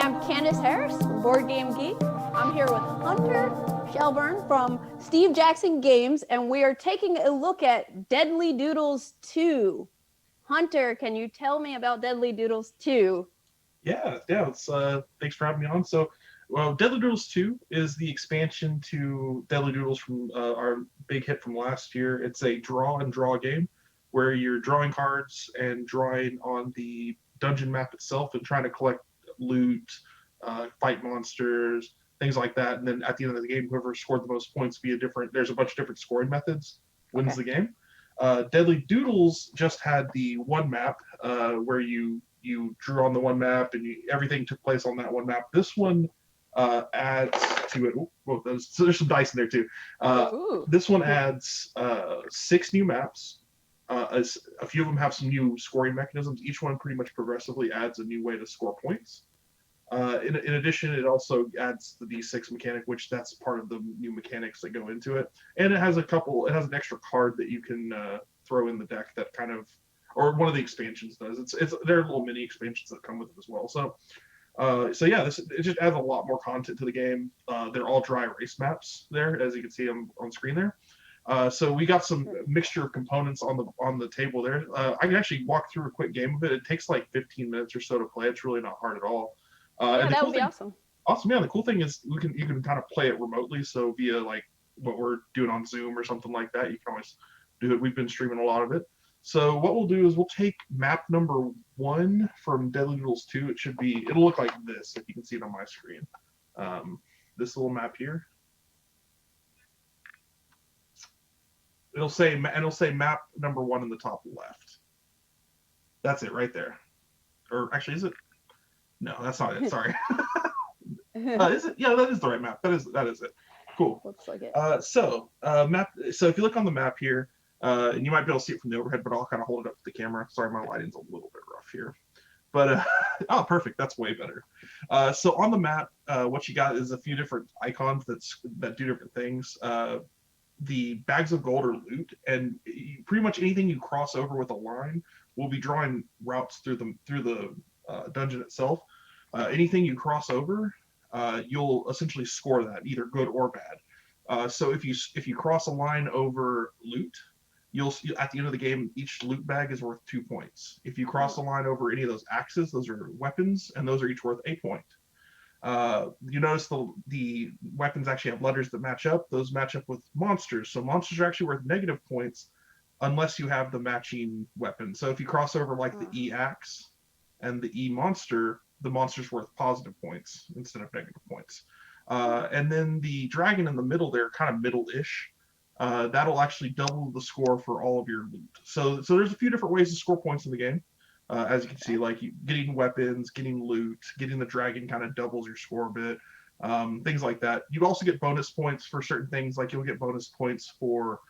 I'm Candace Harris from BoardGameGeek. I'm here with Hunter Shelburne from Steve Jackson Games, and we are taking a look at Deadly Doodles 2. Hunter, can you tell me about Deadly Doodles 2? Yeah. It's thanks for having me on. Well, Deadly Doodles 2 is the expansion to Deadly Doodles from our big hit from last year. It's a draw and draw game where you're drawing cards and drawing on the dungeon map itself and trying to collect loot, fight monsters, things like that. And then at the end of the game, whoever scored the most points there's a bunch of different scoring methods wins the game. Deadly Doodles just had the one map where you drew on the one map and everything took place on that one map. This one adds to it. So there's some dice in there too. This one adds 6 new maps. As a few of them have some new scoring mechanisms. Each one pretty much progressively adds a new way to score points. In addition, it also adds the D6 mechanic, which that's part of the new mechanics that go into it. And it has an extra card that you can throw in the deck that kind of, or one of the expansions does. There are little mini expansions that come with it as well. It just adds a lot more content to the game. They're all dry erase maps there, as you can see on screen there. So we got some mixture of components on the table there. I can actually walk through a quick game of it. It takes like 15 minutes or so to play. It's really not hard at all. That would be awesome. Awesome, yeah. The cool thing is you can kind of play it remotely. So via like what we're doing on Zoom or something like that, you can always do it. We've been streaming a lot of it. So what we'll do is we'll take map number 1 from Deadly Doodles 2. It'll look like this if you can see it on my screen. This little map here. It'll say map number 1 in the top left. That's it right there. Or actually, is it? No, that's not it. Sorry. Is it? Yeah, that is the right map. That is it. Cool. Looks like it. So if you look on the map here, and you might be able to see it from the overhead, but I'll kind of hold it up to the camera. Sorry, my lighting's a little bit rough here. But oh, perfect. That's way better. So on the map, what you got is a few different icons that do different things. The bags of gold are loot, and pretty much anything you cross over with a line will be drawing routes through the dungeon itself. Anything you cross over, you'll essentially score that, either good or bad. So if you cross a line over loot, you'll at the end of the game, each loot bag is worth 2 points. If you cross a line over any of those axes, those are weapons, and those are each worth 1 point. You notice the weapons actually have letters that match up. Those match up with monsters. So monsters are actually worth negative points unless you have the matching weapon. So if you cross over like the E axe and the E monster, the monster's worth positive points instead of negative points. And then the dragon in the middle there, kind of middle-ish, that'll actually double the score for all of your loot. So there's a few different ways to score points in the game. As you can see, like getting weapons, getting loot, getting the dragon kind of doubles your score a bit, things like that. You also get bonus points for certain things, like you'll get bonus points for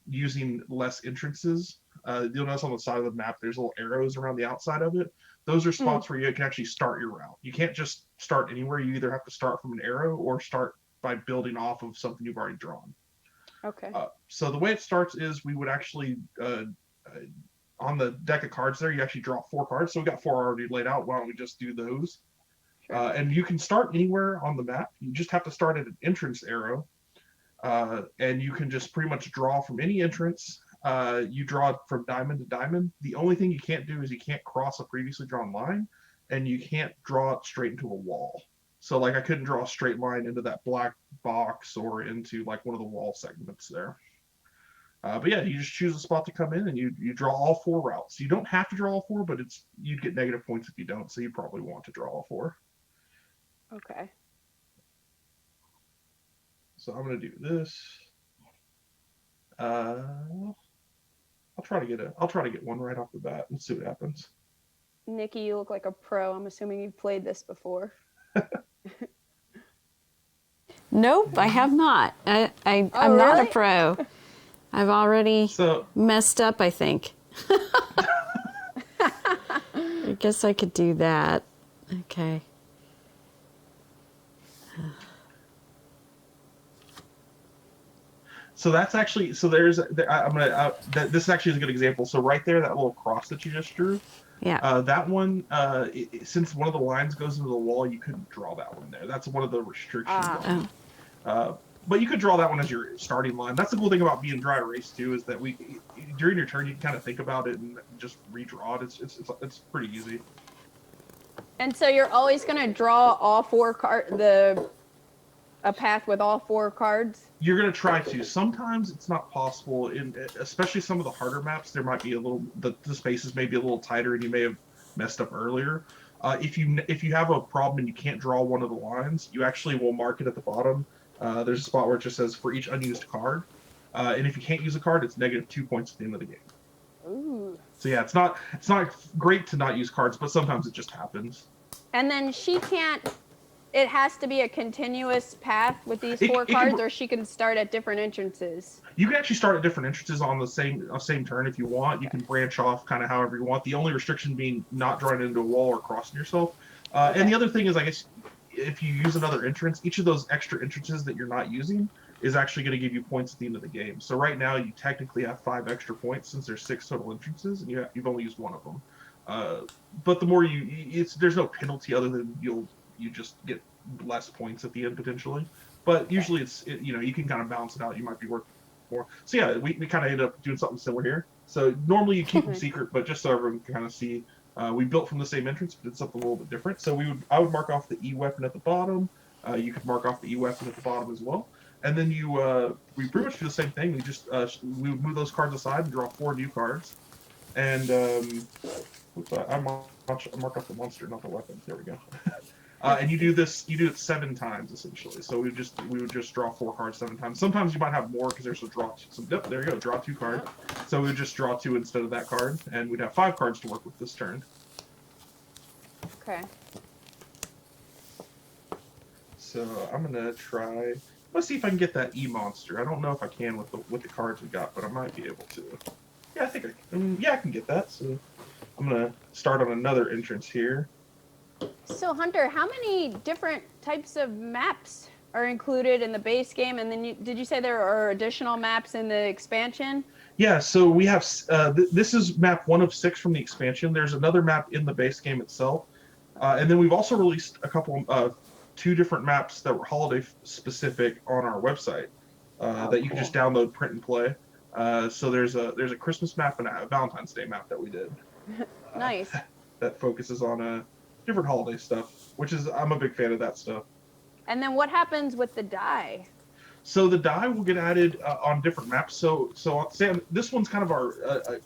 using less entrances. You'll notice on the side of the map, there's little arrows around the outside of it. Those are spots where you can actually start your route. You can't just start anywhere. You either have to start from an arrow or start by building off of something you've already drawn. Okay. So the way it starts is we would actually, on the deck of cards there, you actually draw 4 cards. So we got 4 already laid out. Why don't we just do those? Sure. And you can start anywhere on the map. You just have to start at an entrance arrow. And you can just pretty much draw from any entrance. You draw from diamond to diamond. The only thing you can't do is you can't cross a previously drawn line, and you can't draw it straight into a wall. So like I couldn't draw a straight line into that black box or into like one of the wall segments there. But yeah, you just choose a spot to come in and you draw all 4 routes. You don't have to draw all 4, but you'd get negative points if you don't, so you probably want to draw all 4. Okay. So I'm gonna do this. I'll try to get one right off the bat and see what happens. Nikki, you look like a pro. I'm assuming you've played this before. Nope, I have not. I'm really? not a pro. I've already messed up, I think. I guess I could do that. Okay. So that's actually, this actually is a good example. So right there, that little cross that you just drew, Yeah. that one, since one of the lines goes into the wall, you couldn't draw that one there. That's one of the restrictions on it. But you could draw that one as your starting line. That's the cool thing about being dry erase too, is that during your turn you can kind of think about it and just redraw it. It's pretty easy. And so you're always going to draw all 4 a path with all 4 cards? You're going to try to. Sometimes it's not possible, especially some of the harder maps, there might be the spaces may be a little tighter and you may have messed up earlier. If you have a problem and you can't draw one of the lines, you actually will mark it at the bottom. There's a spot where it just says for each unused card. And if you can't use a card, it's -2 points at the end of the game. Ooh. So yeah, it's not great to not use cards, but sometimes it just happens. And then she can't. It has to be a continuous path with these 4 cards, or she can start at different entrances. You can actually start at different entrances on the same turn if you want. You can branch off kind of however you want. The only restriction being not drawing into a wall or crossing yourself. And the other thing is, I guess, if you use another entrance, each of those extra entrances that you're not using is actually going to give you points at the end of the game. So right now you technically have 5 extra points since there's 6 total entrances, and you've only used one of them. But the more there's no penalty other than you just get less points at the end potentially. But usually you can kind of balance it out. You might be worth more. So yeah, we kind of ended up doing something similar here. So normally you keep them secret, but just so everyone can kind of see. We built from the same entrance, but did something a little bit different. So I would mark off the E weapon at the bottom. You could mark off the E weapon at the bottom as well. And then we pretty much do the same thing. We just we would move those cards aside and draw 4 new cards. And I mark off the monster, not the weapon. There we go. And you do it 7 times essentially. So we would just draw 4 cards 7 times. Sometimes you might have more because there's a draw. Yep, there you go, draw 2 cards. So we would just draw 2 instead of that card, and we'd have 5 cards to work with this turn. Okay. So I'm gonna try. Let's see if I can get that E monster. I don't know if I can with the cards we got, but I might be able to. Yeah, I think I can get that. So I'm gonna start on another entrance here. So Hunter, how many different types of maps are included in the base game, and then did you say there are additional maps in the expansion? Yeah, so we have this is map 1 of 6 from the expansion. There's another map in the base game itself, and then we've also released a couple 2 different maps that were holiday specific on our website that you can just download, print, and play. So there's a Christmas map and a Valentine's Day map that we did. Nice. That focuses on different holiday stuff, which is I'm a big fan of that stuff. And then what happens with the die? So the die will get added on different maps. So Sam, this one's kind of our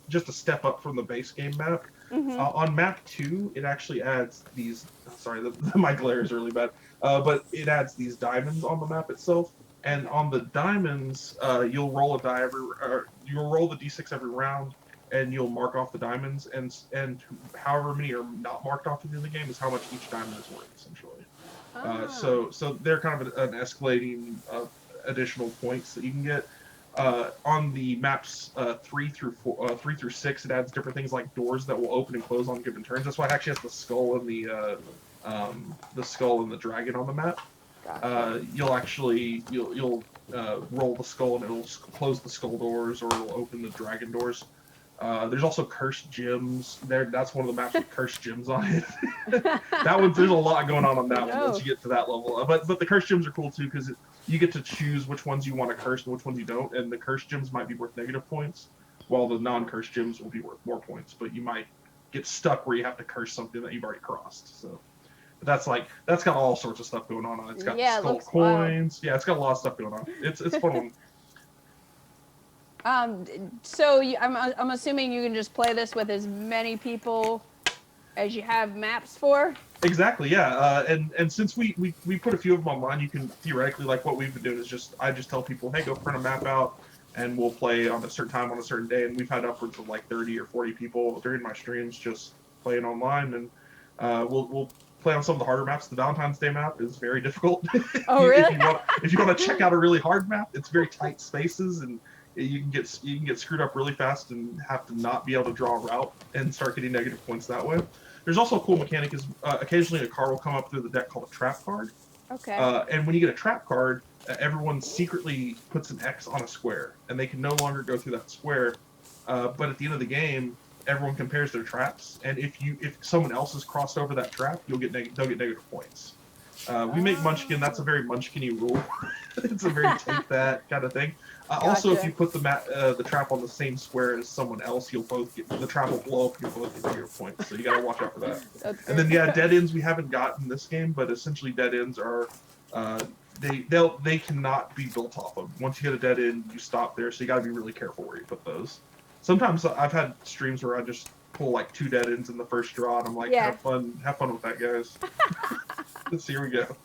just a step up from the base game map. Mm-hmm. On map 2, it actually adds these. Sorry, my glare is really bad. But it adds these diamonds on the map itself. And on the diamonds, you'll roll a die you'll roll the d6 every round, and you'll mark off the diamonds, and however many are not marked off at the end of the game is how much each diamond is worth, essentially. So they're kind of an escalating additional points that you can get. On the maps 3 through 6, it adds different things like doors that will open and close on given turns. That's why it actually has the skull and the dragon on the map. Gotcha. You'll roll the skull and it'll close the skull doors, or it'll open the dragon doors. There's also cursed gems. That's one of the maps with cursed gems on it. There's a lot going on that one once you get to that level. But the cursed gems are cool too, because you get to choose which ones you want to curse and which ones you don't. And the cursed gems might be worth negative points, while the non-cursed gems will be worth more points. But you might get stuck where you have to curse something that you've already crossed. So that's got all sorts of stuff going on. It's got skull coins. Wild. Yeah, it's got a lot of stuff going on. It's a fun one. So I'm assuming you can just play this with as many people as you have maps for? Exactly, yeah. And since we put a few of them online, you can theoretically, like what we've been doing is I just tell people, hey, go print a map out, and we'll play on a certain time on a certain day. And we've had upwards of like 30 or 40 people during my streams just playing online, and we'll play on some of the harder maps. The Valentine's Day map is very difficult. Oh, really? if you want to check out a really hard map, it's very tight spaces, and you can get screwed up really fast and have to not be able to draw a route and start getting negative points that way. There's also a cool mechanic is occasionally a card will come up through the deck called a trap card. Okay. And when you get a trap card, everyone secretly puts an X on a square, and they can no longer go through that square. But at the end of the game, everyone compares their traps, and if someone else has crossed over that trap, they'll get negative points. We make Munchkin. That's a very Munchkin-y rule. It's a very take that kind of thing. Also, if Gotcha. you put the trap on the same square as someone else, you'll both get the trap will blow up. You'll both get negative points. So you got to watch out for that. That's And then great. dead ends we haven't gotten this game, but essentially dead ends are they cannot be built off of. Once you hit a dead end, you stop there. So you got to be really careful where you put those. Sometimes I've had streams where I just pull like 2 dead ends in the first draw, and I'm like, Yeah. have fun with that, guys. So here we go.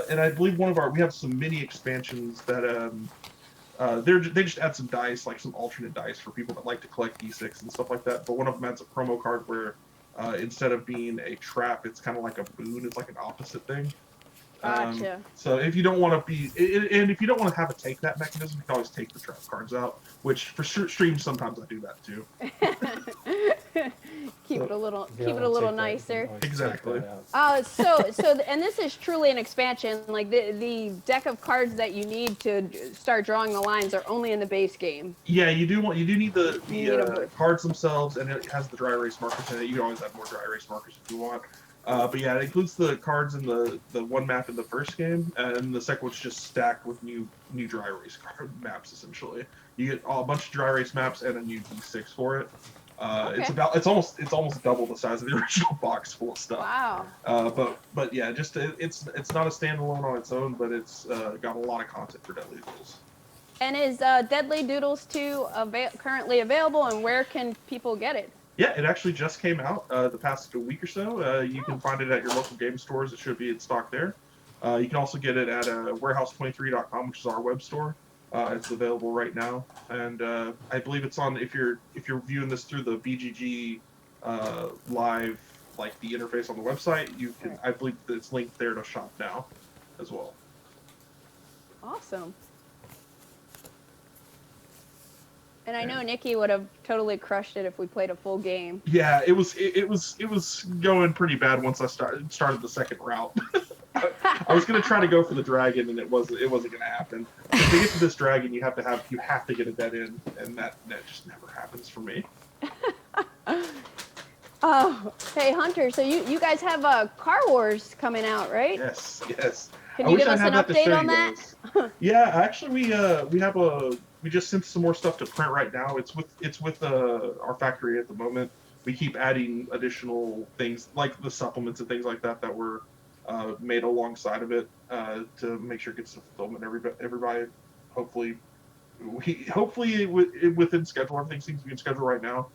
And I believe we have some mini expansions that they just add some dice, like some alternate dice for people that like to collect D6 and stuff like that. But one of them adds a promo card where instead of being a trap, it's kind of like a boon. It's like an opposite thing. Gotcha. So if you don't want to and if you don't want to have a take that mechanism, you can always take the trap cards out. Which for streams sometimes I do that too. keep it a little nicer. Exactly. And this is truly an expansion. Like the deck of cards that you need to start drawing the lines are only in the base game. Yeah, you do need the cards themselves, and it has the dry erase markers in it. You can always add more dry erase markers if you want. But yeah, it includes the cards in the one map in the first game, and the second one's just stacked with new dry erase card maps. Essentially, you get a bunch of dry erase maps and a new D6 for it. Okay. It's almost double the size of the original box full of stuff. Wow. But yeah, just it's not a standalone on its own, but it's got a lot of content for Deadly Doodles. And is Deadly Doodles 2 currently available, and where can people get it? Yeah, it actually just came out the past week or so. You can find it at your local game stores. It should be in stock there. You can also get it at warehouse23.com, which is our web store. It's available right now, and I believe it's on. If you're viewing this through the BGG live, like the interface on the website, you can. I believe that it's linked there to shop now, as well. Awesome. And I know Nikki would have totally crushed it if we played a full game. Yeah, it was going pretty bad once I started the second route. I was gonna try to go for the dragon, and it wasn't gonna happen. If to get to this dragon, you have to get a dead end, and that just never happens for me. Oh, hey Hunter, so you guys have Car Wars coming out, right? Yes. Can you give us an update on that? Yeah, actually, we just sent some more stuff to print right now. It's with our factory at the moment. We keep adding additional things like the supplements and things like that were made alongside of it to make sure it gets the fulfillment. Everybody, hopefully within schedule. Everything seems to be in schedule right now.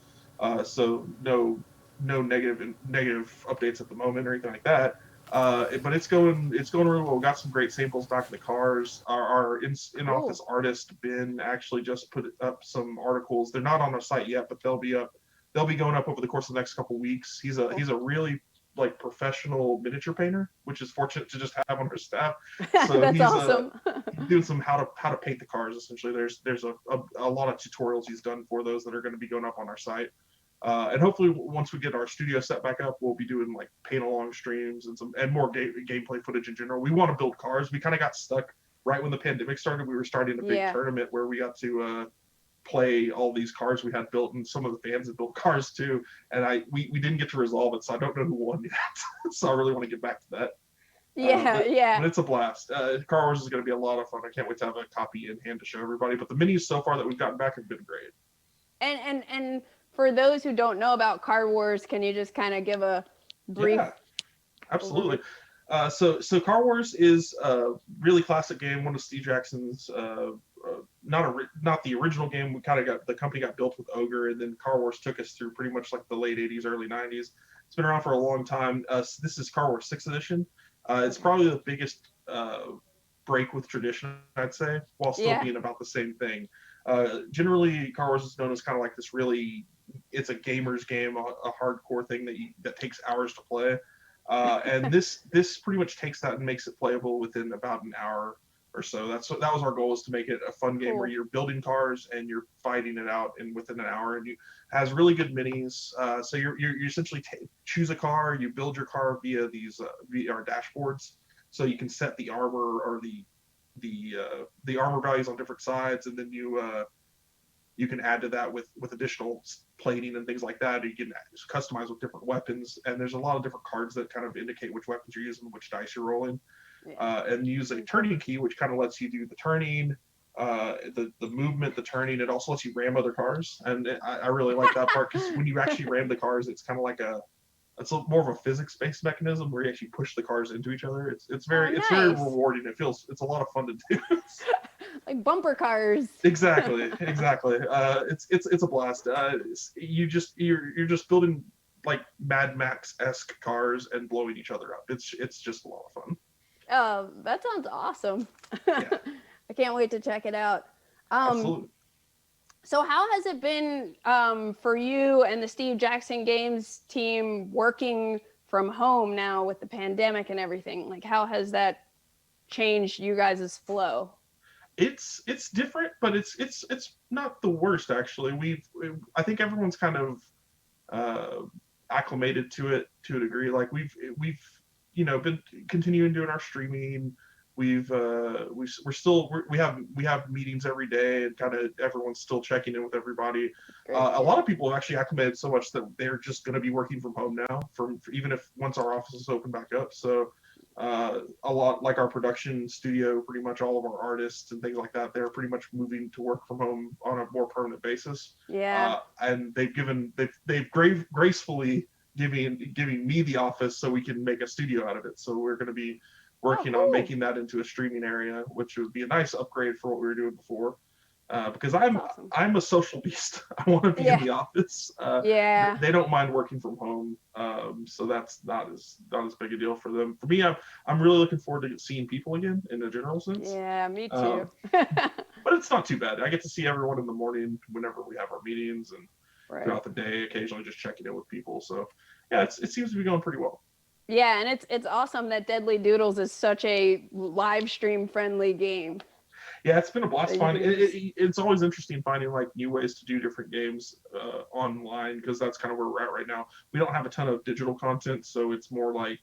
So no negative updates at the moment or anything like that. But it's going really well. We got some great samples back in the cars. Our in-office artist Ben actually just put up some articles. They're not on our site yet, but they'll be up. They'll be going up over the course of the next couple weeks. He's a really professional miniature painter, which is fortunate to just have on our staff. So that's awesome. He's doing some how to paint the cars. Essentially, there's a lot of tutorials he's done for those that are going to be going up on our site. And hopefully, once we get our studio set back up, we'll be doing paint along streams and more gameplay footage in general. We want to build cars. We kind of got stuck right when the pandemic started. We were starting a big tournament where we got to play all these cars we had built, and some of the fans had built cars too. And we didn't get to resolve it, so I don't know who won yet. So I really want to get back to that. But it's a blast. Car Wars is going to be a lot of fun. I can't wait to have a copy in hand to show everybody. But the minis so far that we've gotten back have been great. And for those who don't know about Car Wars, can you just kind of give a brief? Yeah, absolutely. So Car Wars is a really classic game. One of Steve Jackson's, not the original game. The company got built with Ogre, and then Car Wars took us through pretty much the late '80s, early '90s. It's been around for a long time. This is Car Wars 6th edition. It's probably the biggest break with tradition, I'd say, while still being about the same thing. Generally, Car Wars is known as kind of this really, it's a gamer's game, a hardcore thing that takes hours to play. And this pretty much takes that and makes it playable within about an hour or so. That was our goal, is to make it a fun game where you're building cars and you're fighting it out within an hour. And it has really good minis. So you essentially choose a car, you build your car via our dashboards. so you can set the armor or the armor values on different sides, and then you can add to that with additional plating and things like that. You can customize with different weapons, and there's a lot of different cards that kind of indicate which weapons you're using, which dice you're rolling. And use a turning key, which kind of lets you do the turning, the movement, the turning. It also lets you ram other cars, and I really like that part, because when you actually ram the cars, it's kind of like it's more of a physics-based mechanism where you actually push the cars into each other. It's very rewarding. It's a lot of fun to do. Like bumper cars. Exactly. It's a blast. You're just building like Mad Max-esque cars and blowing each other up. It's just a lot of fun. Oh, that sounds awesome. Yeah. I can't wait to check it out. Absolutely. So how has it been for you and the Steve Jackson Games team working from home now with the pandemic and everything? Like, how has that changed you guys' flow? It's different, but it's not the worst, actually. I think everyone's kind of acclimated to it to a degree. Like we've been continuing doing our streaming. We have meetings every day, and kind of everyone's still checking in with everybody. A lot of people have actually acclimated so much that they're just going to be working from home now, even if once our offices open back up. So a lot, like our production studio, pretty much all of our artists and things like that, they're pretty much moving to work from home on a more permanent basis. Yeah. And they've gracefully giving me the office so we can make a studio out of it. So we're going to be working on making that into a streaming area, which would be a nice upgrade for what we were doing before. Because I'm a social beast. I want to be in the office. They don't mind working from home, so that's not as big a deal for them. For me, I'm really looking forward to seeing people again in a general sense. Yeah, me too. But it's not too bad. I get to see everyone in the morning whenever we have our meetings, and throughout the day, occasionally just checking in with people. So yeah, it seems to be going pretty well. Yeah, and it's awesome that Deadly Doodles is such a live stream friendly game. Yeah, it's been a blast finding. It's always interesting finding like new ways to do different games online, because that's kind of where we're at right now. We don't have a ton of digital content, so it's more like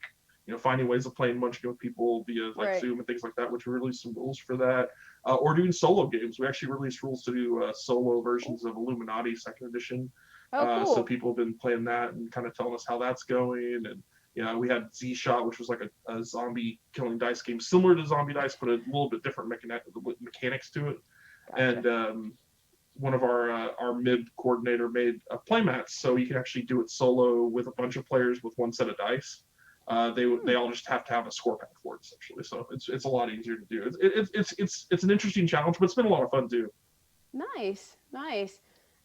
finding ways of playing Munchkin with people via like Zoom and things like that, which we released some rules for that. Or doing solo games. We actually released rules to do solo versions of Illuminati 2nd edition. Cool. So people have been playing that and kind of telling us how that's going. And we had Z-Shot, which was like a zombie killing dice game, similar to Zombie Dice, but a little bit different mechanics to it. Gotcha. And one of our MIB coordinator made a playmat, so you can actually do it solo with a bunch of players with one set of dice. They all just have to have a score pack for it, essentially. So it's a lot easier to do. It's an interesting challenge, but it's been a lot of fun too. Nice.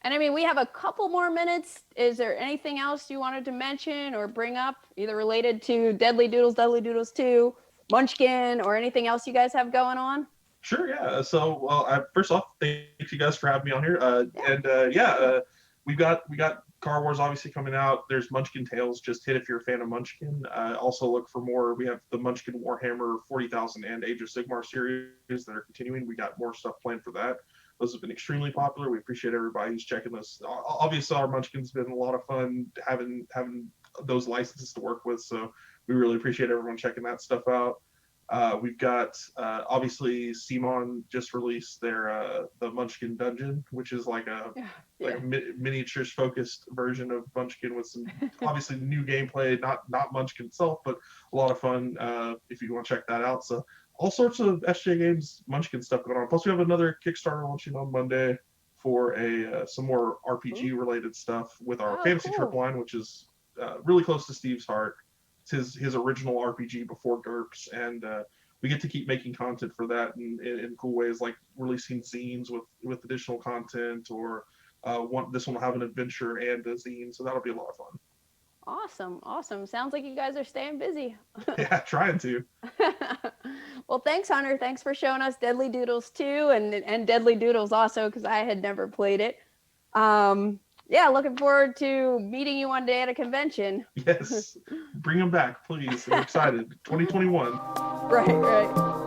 And I mean, we have a couple more minutes. Is there anything else you wanted to mention or bring up, either related to Deadly Doodles 2, Munchkin, or anything else you guys have going on? Sure, yeah. So, first off, thank you guys for having me on here. We got Car Wars obviously coming out. There's Munchkin Tales. Just hit if you're a fan of Munchkin. Also look for more. We have the Munchkin Warhammer 40,000 and Age of Sigmar series that are continuing. We got more stuff planned for that. Those have been extremely popular. We appreciate everybody who's checking this. Obviously, our Munchkin's been a lot of fun having those licenses to work with. So we really appreciate everyone checking that stuff out. We've got obviously Simon just released their the Munchkin Dungeon, which is like a miniatures focused version of Munchkin with some obviously new gameplay, not Munchkin itself, but a lot of fun if you want to check that out. So all sorts of SJ Games Munchkin stuff going on. Plus we have another Kickstarter launching on Monday for some more RPG related stuff with our fantasy trip line, which is really close to Steve's heart. It's his original RPG before GURPS, and we get to keep making content for that in cool ways, like releasing zines with additional content, or this one will have an adventure and a zine, so that'll be a lot of fun. Awesome. Sounds like you guys are staying busy. Yeah, trying to. Well, thanks, Hunter. Thanks for showing us Deadly Doodles 2 and Deadly Doodles also, because I had never played it. Looking forward to meeting you one day at a convention. Yes, bring them back, please. We're excited. 2021. Right.